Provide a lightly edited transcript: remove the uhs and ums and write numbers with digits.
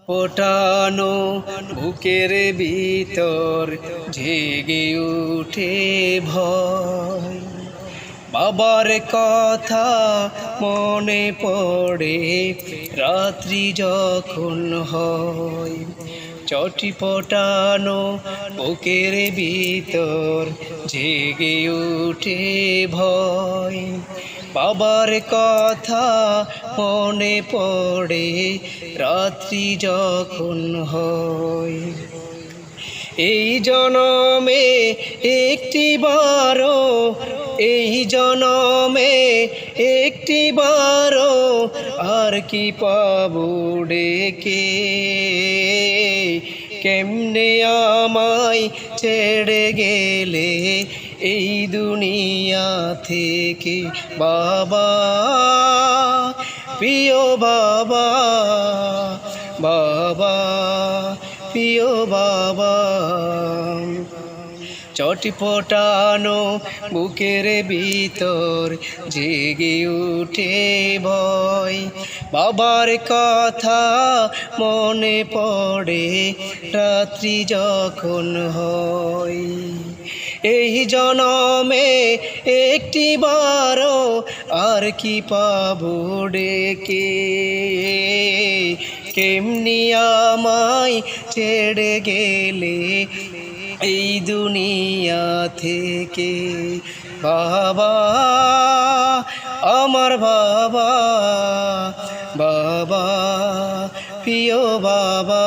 ফোটানো বুকের ভিতর জেগে উঠে ভয়। বাবার কথা মনে পড়ে রাত্রি যখন হয়। চটি ফোটানো বুকের ভিতর জেগে উঠে ভয়। বাবার কথা মনে পড়ে রাত্রি যখন হয়। এই জনমে একটিবারও, এই জনমে একটিবারও আর কি পাবো ডেকে। কেমনে আমায় ছেড়ে গেলে এই দুনিয়া থেকে বাবা, প্রিয় বাবা, বাবা, প্রিয় বাবা। চটি ফোটানো বুকের ভিতর জেগে উঠে ভয়। বাবার কথা মনে পড়ে রাত্রি যখন হয়। এই জনমে একটিবারও আর কি পাবো ডেকে। কেমনি আমায় ছেড়ে গেলে এই দুনিয়া থেকে বাবা, আমার বাবা, বাবা, প্রিয় বাবা।